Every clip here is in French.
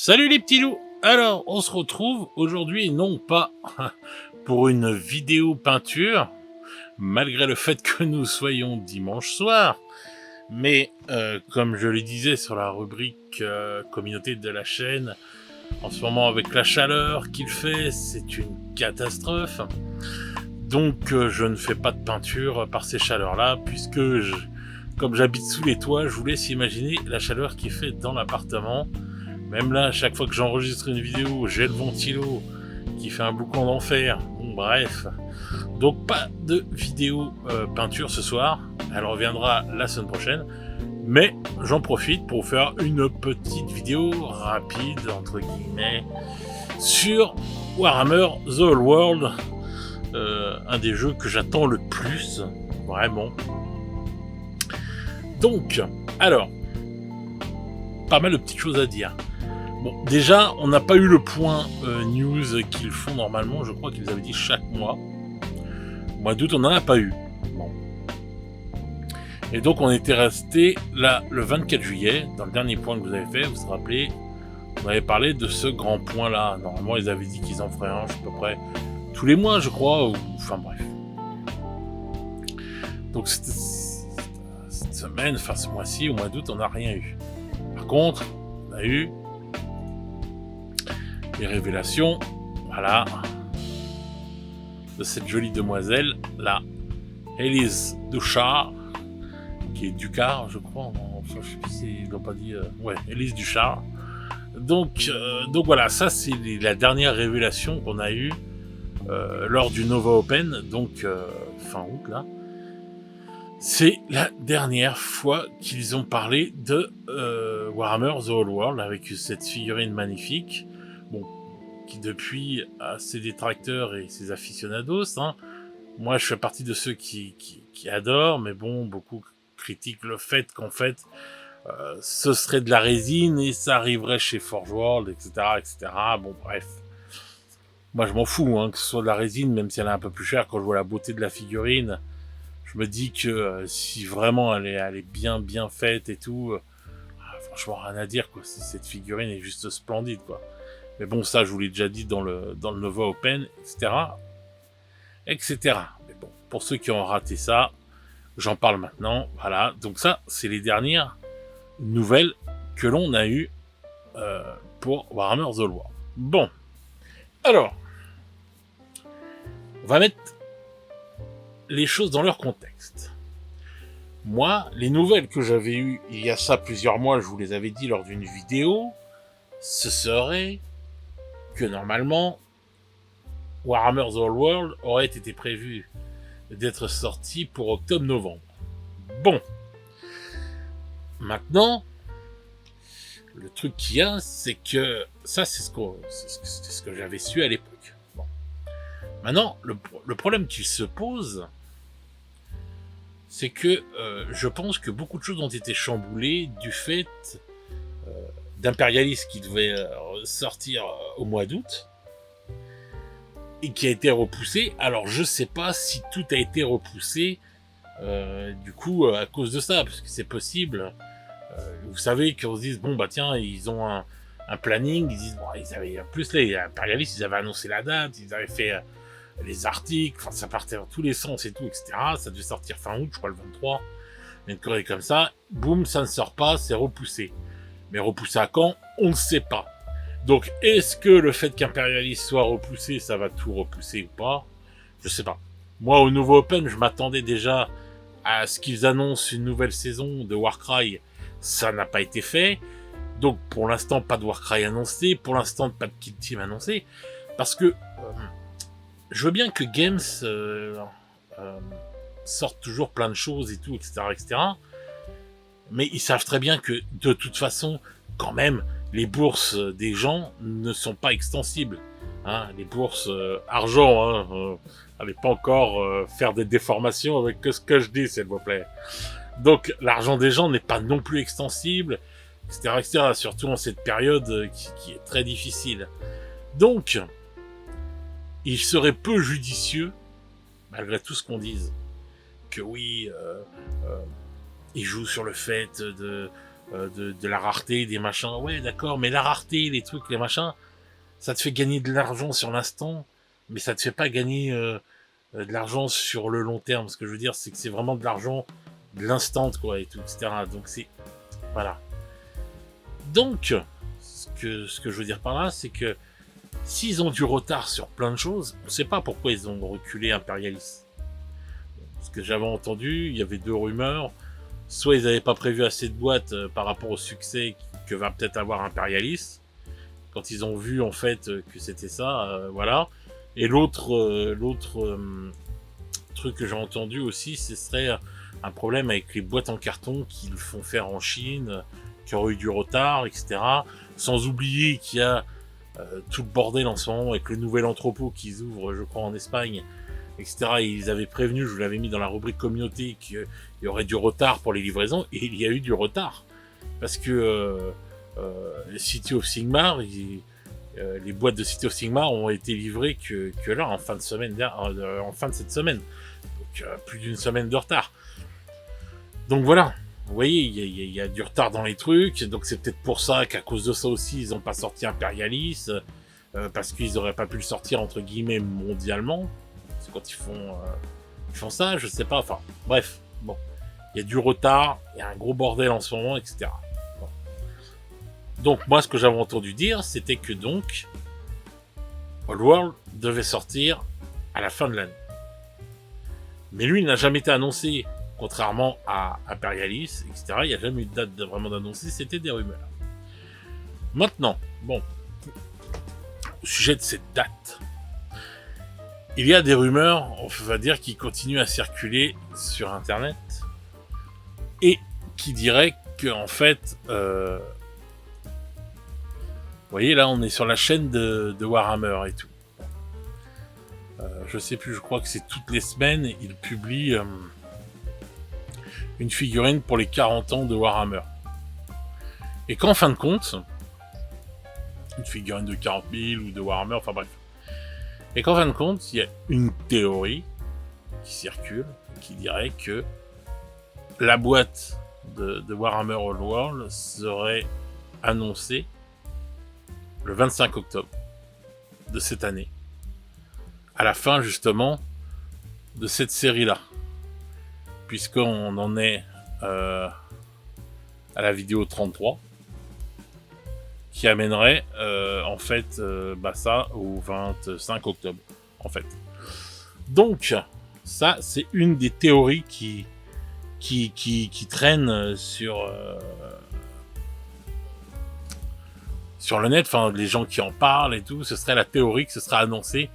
Salut les petits loups. Alors, on se retrouve aujourd'hui non pas pour une vidéo peinture, malgré le fait que nous soyons dimanche soir, mais comme je le disais sur la rubrique communauté de la chaîne, en ce moment avec la chaleur qu'il fait, c'est une catastrophe. Donc je ne fais pas de peinture par ces chaleurs-là, puisque comme j'habite sous les toits, je vous laisse imaginer la chaleur qui fait dans l'appartement. Même là, à chaque fois que j'enregistre une vidéo, j'ai le ventilo qui fait un boucan d'enfer. Bon, bref. Donc, pas de vidéo peinture ce soir. Elle reviendra la semaine prochaine. Mais j'en profite pour faire une petite vidéo rapide, entre guillemets, sur Warhammer The Old World. Un des jeux que j'attends le plus. Vraiment. Donc, alors, pas mal de petites choses à dire. Bon, déjà, on n'a pas eu le point news qu'ils font normalement. Je crois qu'ils avaient dit chaque mois. Mois d'août, on n'en a pas eu. Bon. Et donc, on était resté là le 24 juillet, dans le dernier point que vous avez fait. Vous vous rappelez, on avait parlé de ce grand point-là. Normalement, ils avaient dit qu'ils en feraient un, à peu près tous les mois, je crois. Ou... Enfin, bref. Donc, cette semaine, enfin ce mois-ci, au mois d'août, on n'a rien eu. Par contre, on a eu les révélations, voilà, de cette jolie demoiselle, la Élise Duchard, qui est Ducard, je crois, enfin, je sais plus si il doit pas dire, ouais, Élise Duchard. Donc voilà, ça c'est la dernière révélation qu'on a eue lors du Nova Open, donc fin août là. C'est la dernière fois qu'ils ont parlé de Warhammer The Old World avec cette figurine magnifique. Bon, qui depuis a ses détracteurs et ses aficionados. Hein. Moi, je fais partie de ceux qui adorent, mais bon, beaucoup critiquent le fait qu'en fait, ce serait de la résine et ça arriverait chez Forge World, etc., etc. Bon, bref. Moi, je m'en fous, hein, que ce soit de la résine, même si elle est un peu plus chère. Quand je vois la beauté de la figurine, je me dis que si vraiment elle est bien faite et tout, franchement, rien à dire, quoi. Cette figurine est juste splendide, quoi. Mais bon, ça, je vous l'ai déjà dit dans le Nova Open, etc. etc. Mais bon, pour ceux qui ont raté ça, j'en parle maintenant. Voilà, donc ça, c'est les dernières nouvelles que l'on a eues pour Warhammer The Old World. Bon, alors, on va mettre les choses dans leur contexte. Moi, les nouvelles que j'avais eues il y a ça plusieurs mois, je vous les avais dit lors d'une vidéo, ce serait que normalement, Warhammer The Old World aurait été prévu d'être sorti pour octobre-novembre. Bon. Maintenant, le truc qu'il y a, c'est que ça, c'est ce que j'avais su à l'époque. Bon. Maintenant, le problème qui se pose, c'est que je pense que beaucoup de choses ont été chamboulées du fait d'Imperialis qui devait sortir au mois d'août et qui a été repoussé. Alors je sais pas si tout a été repoussé du coup à cause de ça, parce que c'est possible. Vous savez qu'on se dise bon bah tiens, ils ont un planning, ils disent bon, ils avaient en plus les Imperialis, ils avaient annoncé la date, ils avaient fait les articles, enfin ça partait dans tous les sens et tout, etc. Ça devait sortir fin août, je crois le 23, une connerie comme ça. Boum, ça ne sort pas, c'est repoussé. Mais repoussé à quand? On ne sait pas. Donc, est-ce que le fait qu'Imperialis soit repoussé, ça va tout repousser ou pas? Je sais pas. Moi, au nouveau Open, je m'attendais déjà à ce qu'ils annoncent une nouvelle saison de Warcry. Ça n'a pas été fait. Donc, pour l'instant, pas de Warcry annoncé. Pour l'instant, pas de Kill Team annoncé. Parce que je veux bien que Games sorte toujours plein de choses et tout, etc., etc. Mais ils savent très bien que, de toute façon, quand même, les bourses des gens ne sont pas extensibles. Hein, les bourses argent, allez pas encore faire des déformations avec ce que je dis, s'il vous plaît. Donc, l'argent des gens n'est pas non plus extensible, etc., etc., surtout en cette période qui est très difficile. Donc, il serait peu judicieux, malgré tout ce qu'on dise, que oui, ils jouent sur le fait de de la rareté, des machins. Ouais, d'accord, mais la rareté, les trucs, les machins, ça te fait gagner de l'argent sur l'instant, mais ça te fait pas gagner de l'argent sur le long terme. Ce que je veux dire, c'est que c'est vraiment de l'argent de l'instant, quoi, et tout, etc. Donc c'est... Voilà. Donc, ce que je veux dire par là, c'est que s'ils ont du retard sur plein de choses, on ne sait pas pourquoi ils ont reculé Imperialis. Ce que j'avais entendu, il y avait 2 rumeurs. Soit ils n'avaient pas prévu assez de boîtes par rapport au succès que va peut-être avoir Imperialis, quand ils ont vu en fait que c'était ça, voilà. Et l'autre truc que j'ai entendu aussi, ce serait un problème avec les boîtes en carton qu'ils font faire en Chine, qui auraient eu du retard, etc. Sans oublier qu'il y a tout le bordel en ce moment avec le nouvel entrepôt qu'ils ouvrent, je crois, en Espagne, etc. Et ils avaient prévenu, je vous l'avais mis dans la rubrique communauté, qu'il y aurait du retard pour les livraisons, et il y a eu du retard. Parce que City of Sigmar, les boîtes de City of Sigmar ont été livrées que là, en fin de cette semaine. Donc plus d'une semaine de retard. Donc voilà. Vous voyez, il y a du retard dans les trucs, donc c'est peut-être pour ça qu'à cause de ça aussi, ils n'ont pas sorti Imperialis, parce qu'ils n'auraient pas pu le sortir, entre guillemets, mondialement. C'est quand ils font ça, je sais pas, enfin, bref, bon. Il y a du retard, il y a un gros bordel en ce moment, etc. Bon. Donc moi, ce que j'avais entendu dire, c'était que donc, Oddworld devait sortir à la fin de l'année. Mais lui, il n'a jamais été annoncé. Contrairement à Imperialis, etc., il n'y a jamais eu de date vraiment d'annoncer, c'était des rumeurs. Maintenant, bon, au sujet de cette date, il y a des rumeurs, on va dire, qui continuent à circuler sur Internet, et qui diraient que, en fait, vous voyez, là, on est sur la chaîne de Warhammer et tout. Je sais plus, je crois que c'est toutes les semaines, ils publient... une figurine pour les 40 ans de Warhammer. Et qu'en fin de compte, une figurine de 40 000 ou de Warhammer, enfin bref. Et qu'en fin de compte, il y a une théorie qui circule, qui dirait que la boîte de Warhammer Oddworld serait annoncée le 25 octobre de cette année. À la fin, justement, de cette série-là. Puisqu'on en est à la vidéo 33, qui amènerait en fait ça au 25 octobre, en fait. Donc, ça, c'est une des théories qui traîne sur le net, enfin, les gens qui en parlent et tout, ce serait la théorie que ce sera annoncé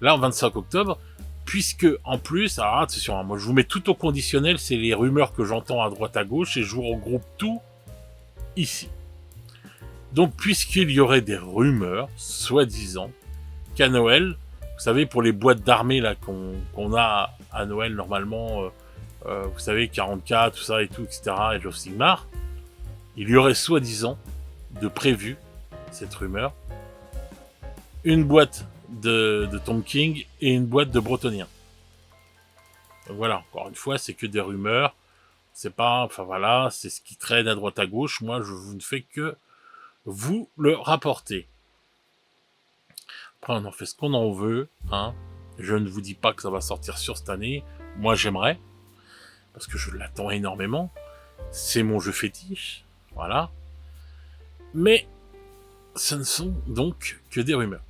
là, en 25 octobre, puisque, en plus, alors attention, moi je vous mets tout au conditionnel, c'est les rumeurs que j'entends à droite à gauche, et je vous regroupe tout ici. Donc, puisqu'il y aurait des rumeurs, soi-disant, qu'à Noël, vous savez, pour les boîtes d'armée là qu'on a à Noël normalement, vous savez, 40K, tout ça et tout, etc., Age of Sigmar, il y aurait soi-disant de prévu, cette rumeur, une boîte de Tomb King et une boîte de Bretonniens. Donc voilà, encore une fois, c'est que des rumeurs, c'est pas, enfin voilà, c'est ce qui traîne à droite à gauche, moi je ne fais que vous le rapporter. Après on en fait ce qu'on en veut, hein. Je ne vous dis pas que ça va sortir sur cette année, moi j'aimerais, parce que je l'attends énormément, c'est mon jeu fétiche, voilà. Mais ce ne sont donc que des rumeurs.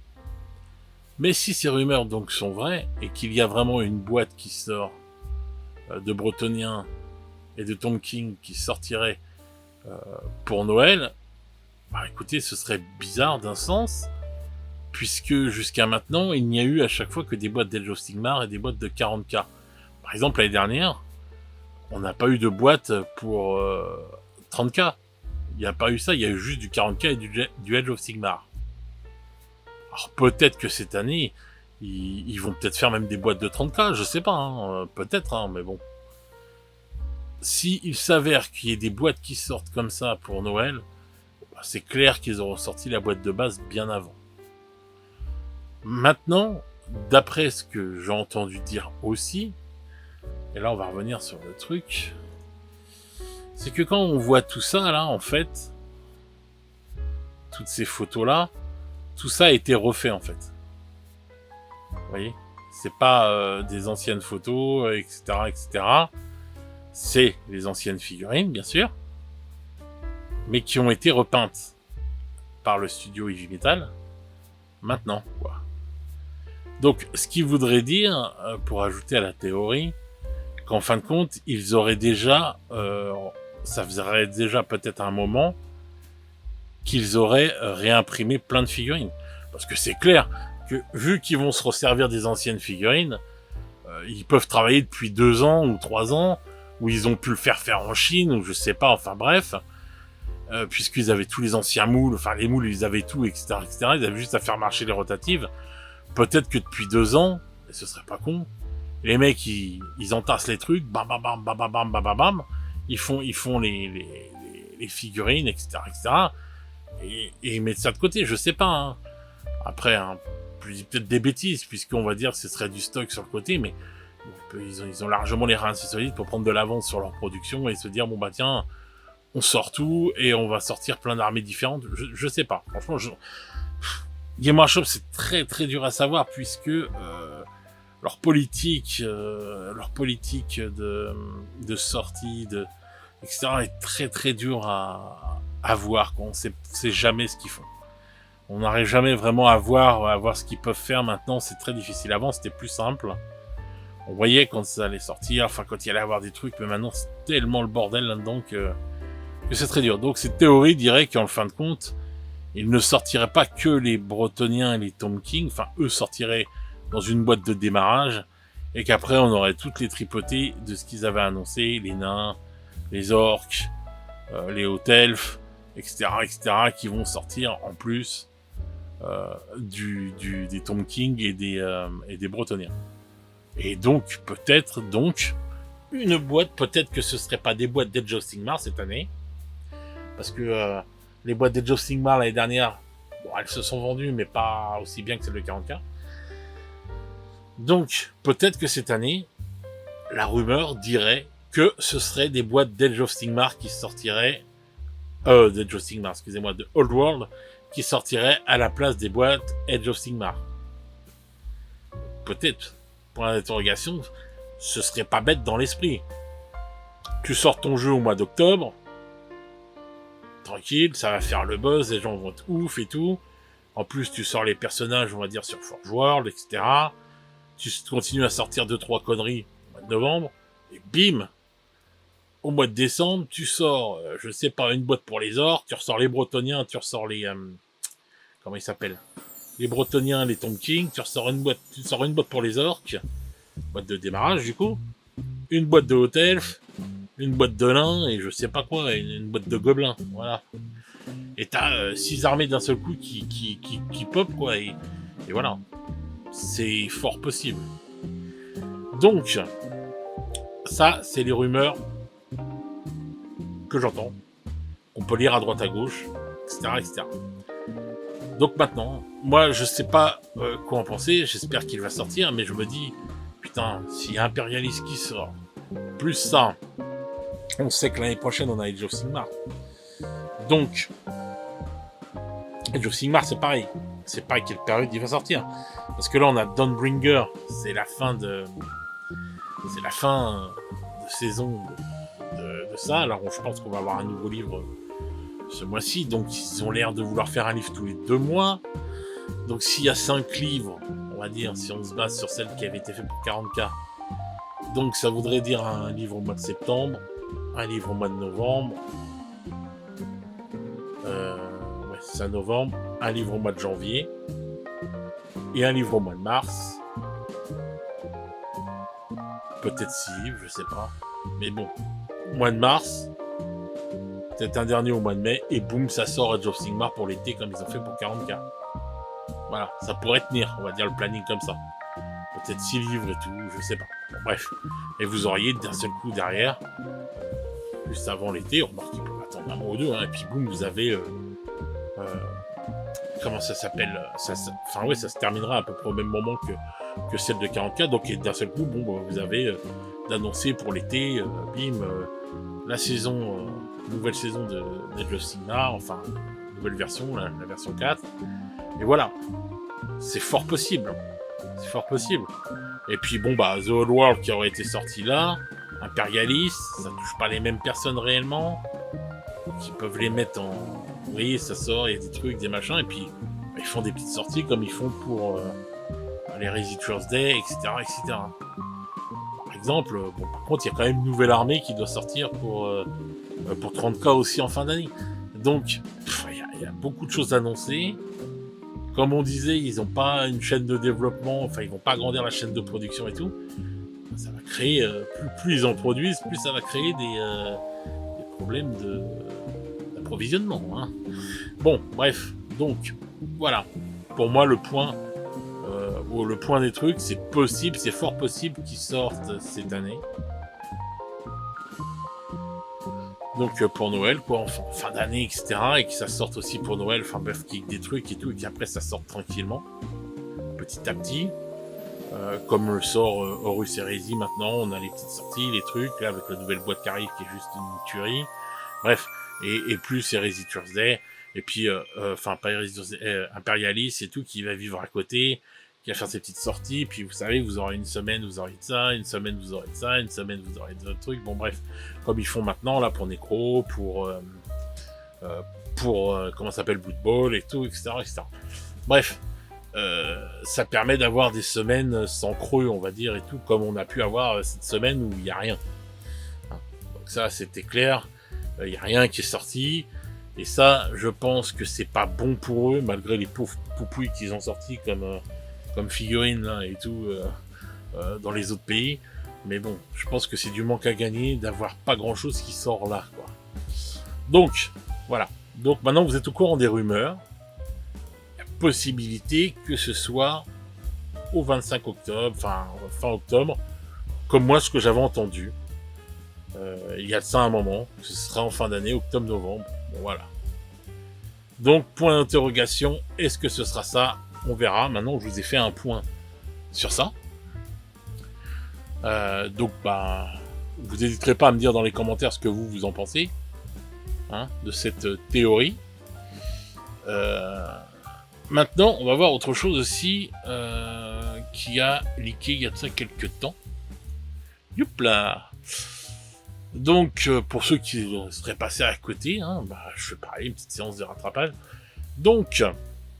Mais si ces rumeurs donc sont vraies, et qu'il y a vraiment une boîte qui sort de Bretonniens et de Tomb King qui sortirait pour Noël, bah écoutez, ce serait bizarre d'un sens, puisque jusqu'à maintenant, il n'y a eu à chaque fois que des boîtes d'Age of Sigmar et des boîtes de 40K. Par exemple, l'année dernière, on n'a pas eu de boîte pour 30K. Il n'y a pas eu ça, il y a eu juste du 40K et du Age of Sigmar. Alors peut-être que cette année, ils vont peut-être faire même des boîtes de 30K, je sais pas, hein, peut-être, hein, mais bon. Si il s'avère qu'il y ait des boîtes qui sortent comme ça pour Noël, bah, c'est clair qu'ils auront sorti la boîte de base bien avant. Maintenant, d'après ce que j'ai entendu dire aussi, et là on va revenir sur le truc, c'est que quand on voit tout ça, là, en fait, toutes ces photos-là, tout ça a été refait, en fait. Vous voyez? C'est pas des anciennes photos, etc., etc. C'est les anciennes figurines, bien sûr, mais qui ont été repeintes par le studio Heavy Metal, maintenant, quoi. Donc, ce qui voudrait dire, pour ajouter à la théorie, qu'en fin de compte, ils auraient déjà, ça faisait déjà peut-être un moment, qu'ils auraient réimprimé plein de figurines. Parce que c'est clair que, vu qu'ils vont se resservir des anciennes figurines, ils peuvent travailler depuis 2 ans ou 3 ans, où ils ont pu le faire en Chine, ou je sais pas, enfin bref, puisqu'ils avaient tous les anciens moules, enfin les moules, ils avaient tout, etc., etc., ils avaient juste à faire marcher les rotatives. Peut-être que depuis 2 ans, et ce serait pas con, les mecs, ils entassent les trucs, bam, bam, bam, bam, bam, bam, bam, bam, bam, ils font les figurines, etc., etc., et ils mettent ça de côté, je sais pas, hein. Après, hein, je dis peut-être des bêtises, puisqu'on va dire que ce serait du stock sur le côté, mais ils ont largement les reins assez solides pour prendre de l'avance sur leur production et se dire, bon bah tiens, on sort tout et on va sortir plein d'armées différentes. Je sais pas, franchement, Game Workshop, c'est très très dur à savoir, puisque leur politique de sortie, etc., est très très dur à voir, quoi. On sait jamais ce qu'ils font. On n'arrive jamais vraiment à voir ce qu'ils peuvent faire maintenant, c'est très difficile. Avant, c'était plus simple. On voyait quand ça allait sortir, enfin quand il allait avoir des trucs, mais maintenant c'est tellement le bordel là-dedans que c'est très dur. Donc cette théorie dirait qu'en fin de compte, ils ne sortiraient pas que les Bretoniens et les Tomb King, enfin eux sortiraient dans une boîte de démarrage, et qu'après on aurait toutes les tripotées de ce qu'ils avaient annoncé, les nains, les orques, les haut elfes, etc., etc., qui vont sortir en plus des Tomb King et des Bretoniens. Et donc, peut-être, une boîte, peut-être que ce serait pas des boîtes d'Edge of Sigmar cette année, parce que les boîtes d'Edge of Sigmar l'année dernière, bon, elles se sont vendues, mais pas aussi bien que celles de 40K. Donc, peut-être que cette année, la rumeur dirait que ce serait des boîtes d'Edge of Sigmar qui sortiraient, d'Edge of Sigmar, excusez-moi, de Old World, qui sortiraient à la place des boîtes Edge of Sigmar. Peut-être. Point d'interrogation, ce serait pas bête dans l'esprit. Tu sors ton jeu au mois d'octobre, tranquille, ça va faire le buzz, les gens vont être ouf et tout. En plus, tu sors les personnages, on va dire, sur Forge World, etc. Tu continues à sortir 2-3 conneries au mois de novembre, et bim, au mois de décembre, tu sors, je sais pas, une boîte pour les orques, tu ressors les Bretoniens, tu ressors les... comment ils s'appellent ? Les Bretoniens, les Tomb King, tu sors une boîte pour les orques, boîte de démarrage du coup, une boîte de haut elf, une boîte de nains et je sais pas quoi, et une boîte de gobelins, voilà. Et t'as 6 armées d'un seul coup qui pop, quoi, et voilà. C'est fort possible. Donc, ça, c'est les rumeurs que j'entends, qu'on peut lire à droite à gauche, etc., etc. Donc maintenant, moi je sais pas quoi en penser, j'espère qu'il va sortir, mais je me dis, putain, si Imperialist qui sort, plus ça, on sait que l'année prochaine on a Age of Sigmar. Donc, Age of Sigmar c'est pareil, c'est pas quelle période il va sortir. Parce que là on a Dawnbringer, c'est la fin de saison de ça, alors je pense qu'on va avoir un nouveau livre ce mois-ci, donc ils ont l'air de vouloir faire un livre tous les 2 mois. Donc s'il y a 5 livres, on va dire, si on se base sur celle qui avait été faite pour 40K, donc ça voudrait dire un livre au mois de septembre, un livre au mois de novembre, ouais, c'est ça, novembre, un livre au mois de janvier, et un livre au mois de mars, peut-être 6 livres, je sais pas, mais bon, au mois de mars, peut-être un dernier au mois de mai, et boum, ça sort Age of Sigmar pour l'été, comme ils ont fait pour 40K. Voilà, ça pourrait tenir, on va dire le planning comme ça. Peut-être 6 livres et tout, je sais pas. Bon, bref. Et vous auriez d'un seul coup derrière, juste avant l'été, on remarque qu'il peut attendre un mois ou deux, hein, et puis boum, vous avez... comment ça s'appelle, enfin ouais, ça se terminera à peu près au même moment que celle de 40K, donc d'un seul coup, bon, bah, vous avez d'annoncer pour l'été, bim, la saison, nouvelle saison de Age of Sigmar, enfin, nouvelle version, la version 4. Et voilà, c'est fort possible. C'est fort possible. Et puis bon, bah, The Old World qui aurait été sorti là, Imperialis, ça touche pas les mêmes personnes réellement. Qui peuvent les mettre en... Oui, ça sort, il y a des trucs, des machins, et puis bah, ils font des petites sorties comme ils font pour les Resistance Day, etc., etc. Par exemple, bon, par contre, il y a quand même une nouvelle armée qui doit sortir pour 30K aussi en fin d'année. Donc, il y a beaucoup de choses annoncées. Comme on disait, ils n'ont pas une chaîne de développement, enfin, ils vont pas agrandir la chaîne de production et tout. Ça va créer, plus ils en produisent, plus ça va créer des problèmes d'approvisionnement. Hein. Bon, bref, donc, voilà. Pour moi, le point des trucs, c'est possible, c'est fort possible qu'ils sortent cette année. Donc pour Noël, quoi, en fin d'année, etc. Et que ça sorte aussi pour Noël, enfin bref, qu'il y ait des trucs et tout, et qu'après ça sorte tranquillement, petit à petit. Comme le sort Horus Heresy maintenant, on a les petites sorties, les trucs, là, avec la nouvelle boîte qui arrive, qui est juste une tuerie. Bref, et plus Heresy Thursday, et puis, enfin, pas Heresy Thursday, Imperialis et tout, qui va vivre à côté, qui va faire ses petites sorties, puis vous savez, vous aurez une semaine, vous aurez de ça, une semaine, vous aurez de ça, une semaine, vous aurez d'autres trucs, bon bref, comme ils font maintenant, là, pour Necro, pour comment ça s'appelle, Blood Bowl, et tout, etc., etc. Bref, ça permet d'avoir des semaines sans creux, on va dire, et tout, comme on a pu avoir cette semaine où il n'y a rien. Donc ça, c'était clair, il n'y a rien qui est sorti, et ça, je pense que c'est pas bon pour eux, malgré les pauvres poupouilles qu'ils ont sortis comme figurines là, et tout dans les autres pays. Mais bon, je pense que c'est du manque à gagner d'avoir pas grand chose qui sort là, quoi. Donc, voilà. Donc maintenant vous êtes au courant des rumeurs. Il y a possibilité que ce soit au 25 octobre, enfin fin octobre, comme moi ce que j'avais entendu. Il y a de ça un moment, ce sera en fin d'année, octobre-novembre. Bon, voilà. Donc, point d'interrogation, est-ce que ce sera ça? On verra. Maintenant, je vous ai fait un point sur ça. Donc, bah, vous n'hésiterez pas à me dire dans les commentaires ce que vous en pensez de cette théorie. Maintenant, on va voir autre chose aussi qui a leaké il y a de ça quelques temps. Youpla! Donc, pour ceux qui seraient passés à côté, je fais pareil, une petite séance de rattrapage. Donc,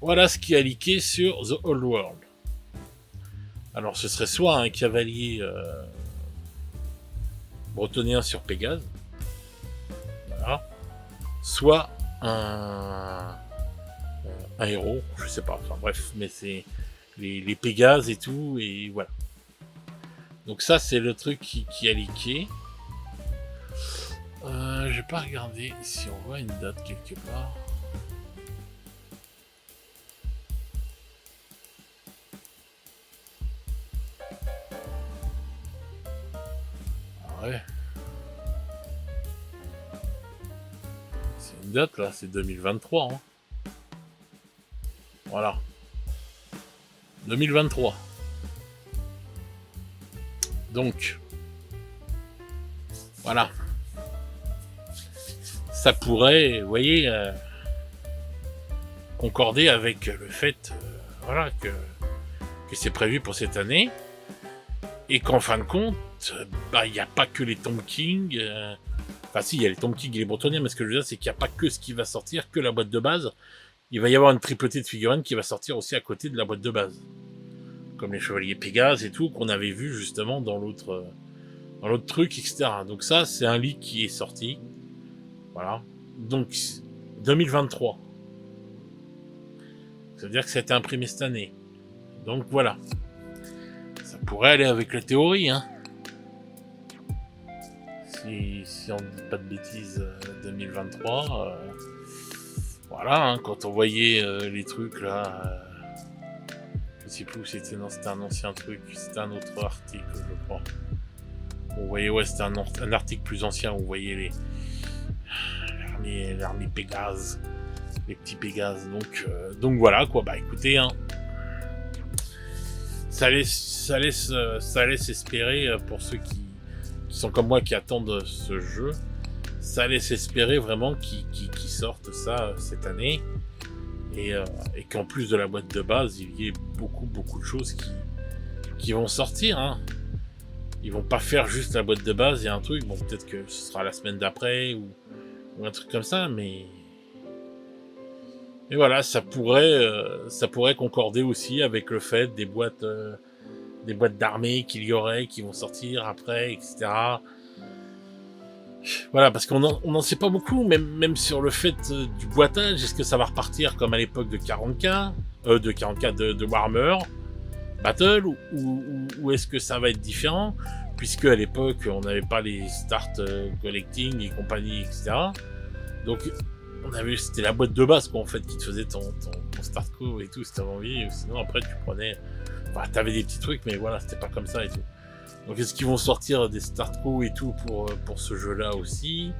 voilà ce qui a leaké sur The Old World. Alors, ce serait soit un cavalier bretonien sur Pégase, voilà, soit un héros, je sais pas, enfin bref, mais c'est les Pégases et tout, et voilà. Donc ça, c'est le truc qui a leaké. J'ai pas regardé si on voit une date quelque part. Ouais. C'est une date là, c'est 2023. Hein. Voilà. 2023. Donc. Voilà. Ça pourrait, vous voyez, concorder avec le fait voilà, que c'est prévu pour cette année, et qu'en fin de compte, il n'y a pas que les Tomb King, enfin si, il y a les Tomb King et les Bretoniens, mais ce que je veux dire, c'est qu'il n'y a pas que ce qui va sortir, que la boîte de base, il va y avoir une tripotée de figurines qui va sortir aussi à côté de la boîte de base, comme les Chevaliers Pégase et tout, qu'on avait vu justement dans l'autre truc, etc. Donc ça, c'est un leak qui est sorti. Voilà. Donc, 2023. Ça veut dire que ça a été imprimé cette année. Donc, voilà. Ça pourrait aller avec la théorie, hein. Si on ne dit pas de bêtises, 2023. Voilà, hein, quand on voyait les trucs, là... je sais plus où c'était, non, c'était un ancien truc. C'était un autre article, je crois. On voyait, ouais, c'était un article plus ancien où on voyait l'armée Pégase, les petits Pégases, donc voilà quoi. Bah écoutez, hein, ça laisse espérer pour ceux qui sont comme moi qui attendent ce jeu, ça laisse espérer vraiment qu'ils sortent ça cette année. Et qu'en plus de la boîte de base, il y ait beaucoup de choses qui vont sortir. Hein. Ils vont pas faire juste la boîte de base et un truc. Bon, peut-être que ce sera la semaine d'après ou un truc comme ça, mais voilà, ça pourrait concorder aussi avec le fait des boîtes d'armée qu'il y aurait qui vont sortir après, etc. Voilà, parce qu'on n'en sait pas beaucoup, même sur le fait du boitage. Est-ce que ça va repartir comme à l'époque de 40K, de Warhammer Battle, ou est-ce que ça va être différent, puisque à l'époque on n'avait pas les start collecting et compagnie, etc. Donc c'était la boîte de base quoi, en fait, qui te faisait ton start co et tout, si t'avais envie. Sinon après tu prenais, enfin, t'avais des petits trucs, mais voilà, c'était pas comme ça et tout. Donc est-ce qu'ils vont sortir des start co et tout pour ce jeu-là aussi,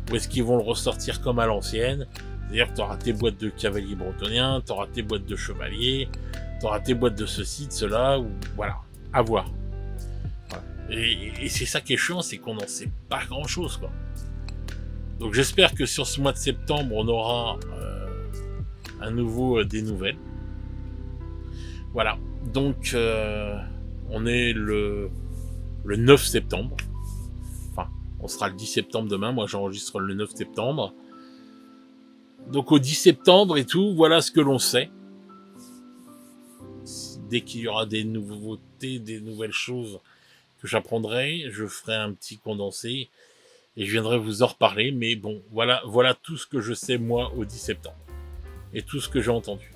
ou est-ce qu'ils vont le ressortir comme à l'ancienne, c'est-à-dire que t'auras tes boîtes de cavaliers bretoniens, t'auras tes boîtes de chevaliers, t'auras tes boîtes de ceci, de cela, ou voilà, à voir. Voilà. Et c'est ça qui est chiant, c'est qu'on n'en sait pas grand-chose, quoi. Donc j'espère que sur ce mois de septembre, on aura à nouveau des nouvelles. Voilà, donc on est le 9 septembre. Enfin, on sera le 10 septembre demain, moi j'enregistre le 9 septembre. Donc au 10 septembre et tout, voilà ce que l'on sait. Dès qu'il y aura des nouveautés, des nouvelles choses que j'apprendrai, je ferai un petit condensé et je viendrai vous en reparler. Mais bon, voilà tout ce que je sais moi au 10 septembre et tout ce que j'ai entendu.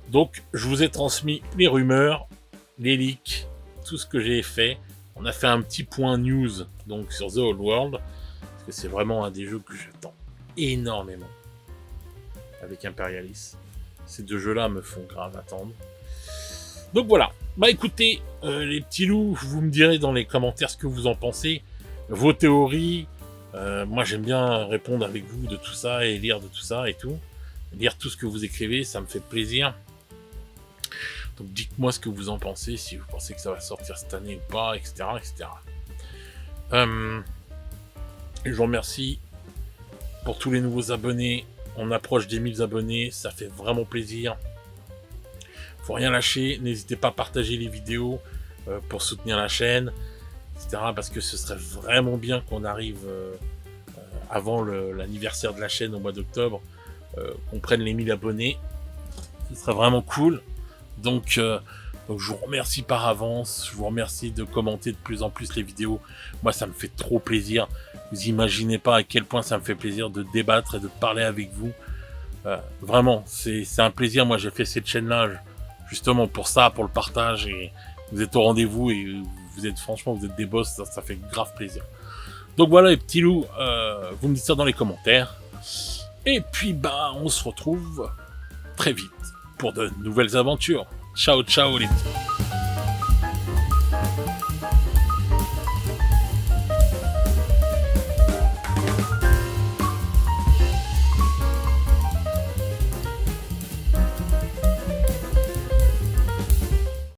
Donc je vous ai transmis les rumeurs, les leaks, tout ce que j'ai fait. On a fait un petit point news donc sur The Old World, parce que c'est vraiment un des jeux que j'attends énormément avec Imperialis. Ces deux jeux-là me font grave attendre. Donc voilà. Bah écoutez, les petits loups, vous me direz dans les commentaires ce que vous en pensez, vos théories. Moi j'aime bien répondre avec vous de tout ça et lire de tout ça et tout. Lire tout ce que vous écrivez, ça me fait plaisir. Donc dites-moi ce que vous en pensez, si vous pensez que ça va sortir cette année ou pas, etc. etc. Je vous remercie pour tous les nouveaux abonnés. On approche des 1000 abonnés, ça fait vraiment plaisir. Faut rien lâcher, n'hésitez pas à partager les vidéos pour soutenir la chaîne, etc. Parce que ce serait vraiment bien qu'on arrive avant l'anniversaire de la chaîne au mois d'octobre, qu'on prenne les 1000 abonnés. Ce serait vraiment cool. Donc je vous remercie par avance, je vous remercie de commenter de plus en plus les vidéos. Moi ça me fait trop plaisir. Vous imaginez pas à quel point ça me fait plaisir de débattre et de parler avec vous. Vraiment, c'est un plaisir. Moi j'ai fait cette chaîne-là justement pour ça, pour le partage, et vous êtes au rendez-vous et vous êtes des boss, ça fait grave plaisir. Donc voilà les petits loups, vous me dites ça dans les commentaires. Et puis bah on se retrouve très vite pour de nouvelles aventures. Ciao ciao les petits.